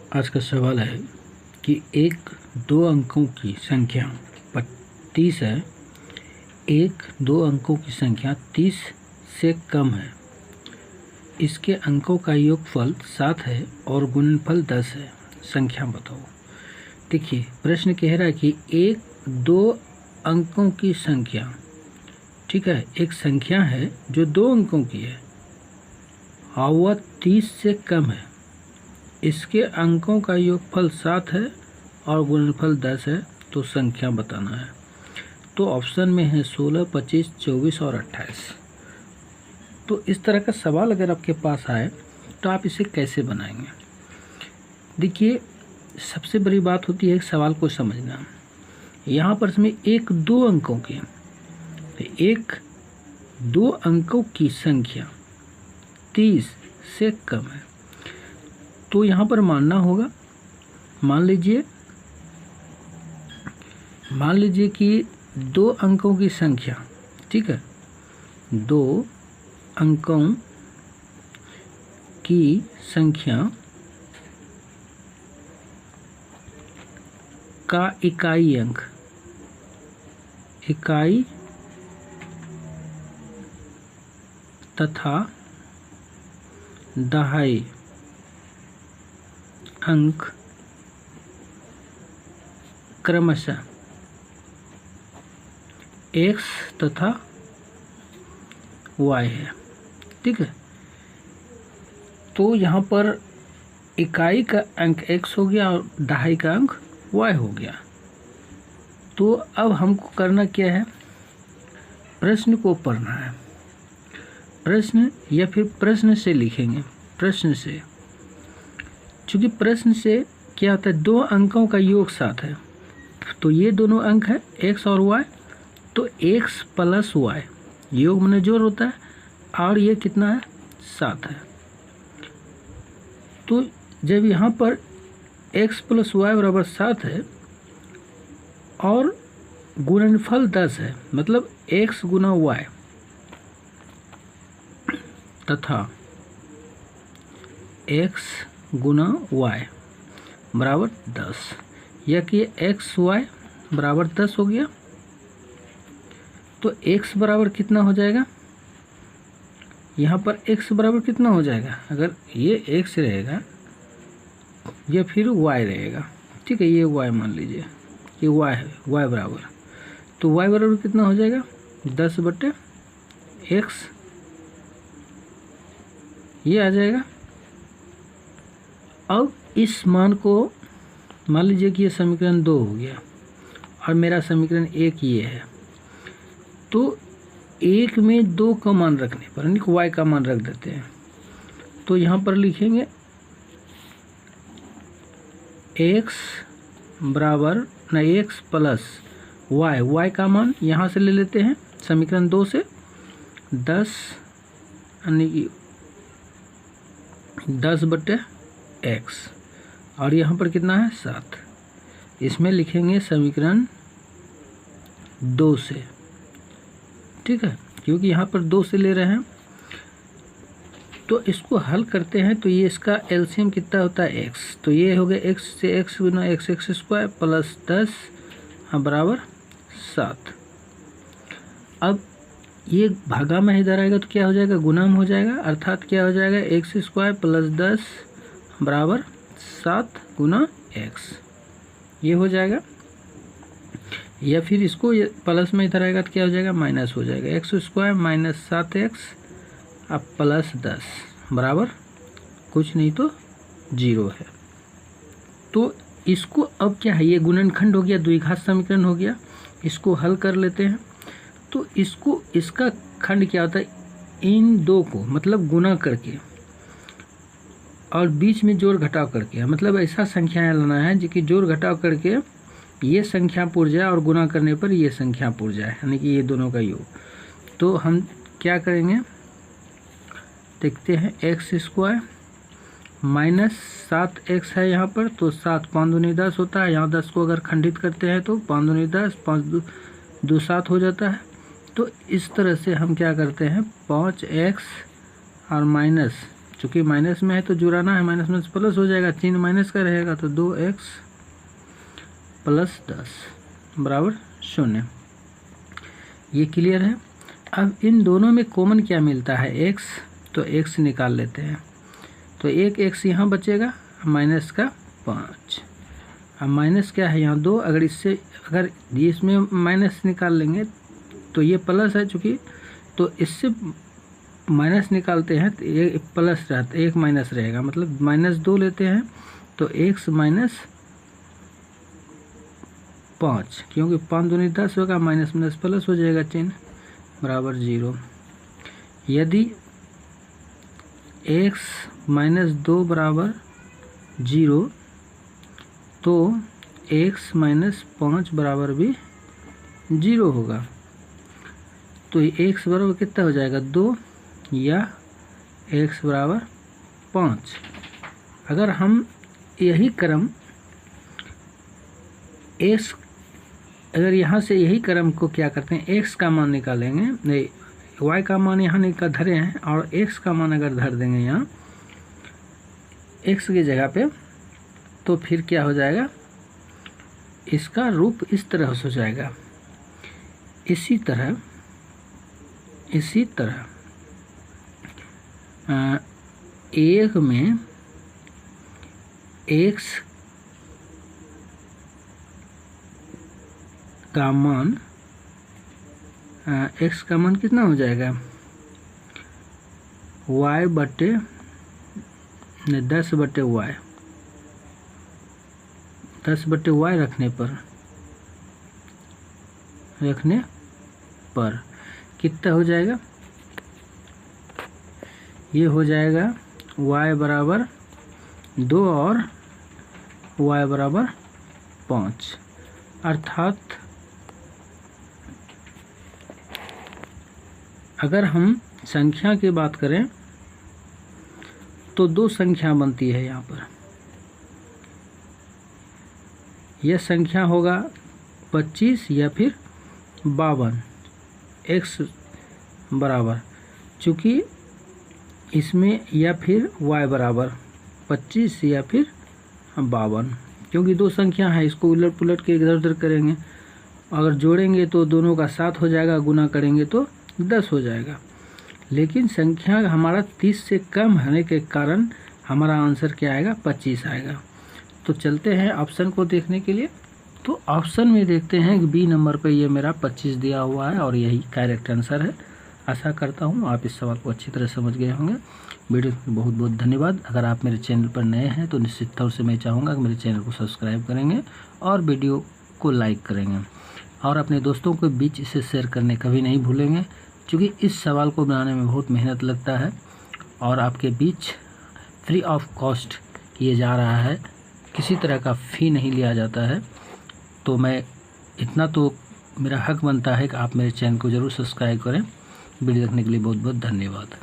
आज का सवाल है कि एक दो अंकों की संख्या 30 है। एक दो अंकों की संख्या 30 से कम है। इसके अंकों का योगफल 7 है और गुणनफल 10 है। संख्या बताओ। देखिए, प्रश्न कह रहा है कि एक दो अंकों की संख्या, ठीक है, एक संख्या है जो 2 अंकों की है और वह 30 से कम है। इसके अंकों का योगफल 7 है और गुणनफल 10 है, तो संख्या बताना है। तो ऑप्शन में है 16, 25, 24 और 28। तो इस तरह का सवाल अगर आपके पास आए तो आप इसे कैसे बनाएंगे? देखिए, सबसे बड़ी बात होती है सवाल को समझना। यहाँ पर इसमें एक दो अंकों की, एक दो अंकों की संख्या 30 से कम है, तो यहाँ पर मानना होगा, मान लीजिए कि 2 अंकों की संख्या, ठीक है, 2 अंकों की संख्या का इकाई अंक, इकाई तथा दहाई अंक क्रमशः x तथा y है, ठीक है। तो यहाँ पर इकाई का अंक x हो गया और दहाई का अंक y हो गया। तो अब हमको करना क्या है? प्रश्न को पढ़ना है। प्रश्न या फिर प्रश्न से लिखेंगे, प्रश्न से, चूँकि प्रश्न से क्या होता है, 2 अंकों का योग 7 है, तो ये दोनों अंक है x और y, तो x प्लस y योग में जोड़ होता है, और ये कितना है? 7 है। तो जब यहाँ पर x प्लस y बराबर 7 है और गुणनफल 10 है, मतलब x गुना y तथा x गुना y बराबर 10, या कि एक्स वाई बराबर 10 हो गया। तो x बराबर कितना हो जाएगा? यहाँ पर x बराबर कितना हो जाएगा? अगर ये x रहेगा या फिर y रहेगा, ठीक है, ये y मान लीजिए, ये y है, y बराबर, तो y बराबर कितना हो जाएगा? 10/x, ये आ जाएगा। अब इस मान को मान लीजिए कि ये समीकरण 2 हो गया और मेरा समीकरण 1 ये है। तो 1 में 2 का मान रखने पर यानी y का मान रख देते हैं, तो यहाँ पर लिखेंगे x बराबर ना x प्लस y का मान यहाँ से ले लेते हैं समीकरण 2 से, 10 यानी कि 10/x, और यहाँ पर कितना है? 7। इसमें लिखेंगे समीकरण 2 से, ठीक है, क्योंकि यहाँ पर 2 से ले रहे हैं। तो इसको हल करते हैं तो ये इसका एलसीएम कितना होता है? x, तो ये हो गया x से x गुना x स्क्वायर प्लस 10 बराबर 7। अब ये भागा में इधर आएगा तो क्या हो जाएगा? गुना में हो जाएगा, अर्थात क्या हो जाएगा? x स्क्वायर प्लस 10 बराबर 7 गुना x, ये हो जाएगा। या फिर इसको प्लस में इधर आएगा तो क्या हो जाएगा? माइनस हो जाएगा, x स्क्वायर माइनस 7x अब प्लस 10 बराबर कुछ नहीं तो 0 है। तो इसको अब क्या है? ये गुणनखंड हो गया, द्विघात समीकरण हो गया। इसको हल कर लेते हैं। तो इसको, इसका खंड क्या होता है? इन 2 को मतलब गुना करके और बीच में जोड़ घटाव करके, मतलब ऐसा संख्याएं लाना है जो कि जोड़ घटाव करके ये संख्या पुर जाए और गुना करने पर ये संख्या पुर जाए, यानी कि ये दोनों का योग। तो हम क्या करेंगे? देखते हैं, एक्स स्क्वायर माइनस 7x है यहाँ पर, तो 7 5 दूनी 10 होता है। यहाँ 10 को अगर खंडित करते हैं तो 5 दूनी 10, 5 2 7 हो जाता है। तो इस तरह से हम क्या करते हैं, 5x और माइनस चूँकि माइनस में है तो जुड़ाना है, माइनस में प्लस हो जाएगा, चिन्ह माइनस का रहेगा, तो 2x + 10 बराबर 0। ये क्लियर है। अब इन दोनों में कॉमन क्या मिलता है, x, तो x निकाल लेते हैं। तो एक x यहाँ बचेगा, माइनस का 5। अब माइनस क्या है यहाँ 2, अगर इसमें माइनस निकाल लेंगे तो ये प्लस है चूँकि, तो इससे माइनस निकालते हैं तो ये प्लस रहता है, एक माइनस रहेगा, मतलब -2 लेते हैं तो x - 5, क्योंकि 5 दूनी 10 होगा, माइनस माइनस प्लस हो जाएगा, चिन्ह बराबर 0। यदि x - 2 बराबर 0 तो x - 5 बराबर भी 0 होगा। तो ये x बराबर कितना हो जाएगा 2 या x बराबर 5। अगर हम यही क्रम x, अगर यहाँ से यही क्रम को क्या करते हैं, x का मान निकालेंगे, नहीं y का मान यहाँ निकाल धरे हैं और x का मान अगर धर देंगे यहाँ x की जगह पे, तो फिर क्या हो जाएगा, इसका रूप इस तरह हो जाएगा। इसी तरह एक में x का मान कितना हो जाएगा, y बटे 10/y, 10/y रखने पर कितना हो जाएगा, ये हो जाएगा y बराबर 2 और y बराबर 5। अर्थात अगर हम संख्या की बात करें तो 2 संख्या बनती है यहाँ पर। यह संख्या होगा 25 या फिर 52, x बराबर, चूँकि इसमें या फिर y बराबर 25 या फिर 52, क्योंकि 2 संख्या है, इसको उलट पुलट के इधर उधर करेंगे, अगर जोड़ेंगे तो दोनों का 7 हो जाएगा, गुना करेंगे तो 10 हो जाएगा। लेकिन संख्या हमारा 30 से कम होने के कारण हमारा आंसर क्या आएगा, 25 आएगा। तो चलते हैं ऑप्शन को देखने के लिए। तो ऑप्शन में देखते हैं कि बी नंबर पे ये मेरा 25 दिया हुआ है और यही करेक्ट आंसर है। आशा करता हूँ आप इस सवाल को अच्छी तरह समझ गए होंगे। वीडियो के बहुत बहुत धन्यवाद। अगर आप मेरे चैनल पर नए हैं तो निश्चित तौर से मैं चाहूँगा कि मेरे चैनल को सब्सक्राइब करेंगे और वीडियो को लाइक करेंगे और अपने दोस्तों के बीच इसे शेयर करने कभी नहीं भूलेंगे, क्योंकि इस सवाल को बनाने में बहुत मेहनत लगता है और आपके बीच फ्री ऑफ कॉस्ट किए जा रहा है, किसी तरह का फ़ी नहीं लिया जाता है। तो मैं इतना तो मेरा हक बनता है कि आप मेरे चैनल को ज़रूर सब्सक्राइब करें। वीडियो देखने के लिए बहुत बहुत धन्यवाद।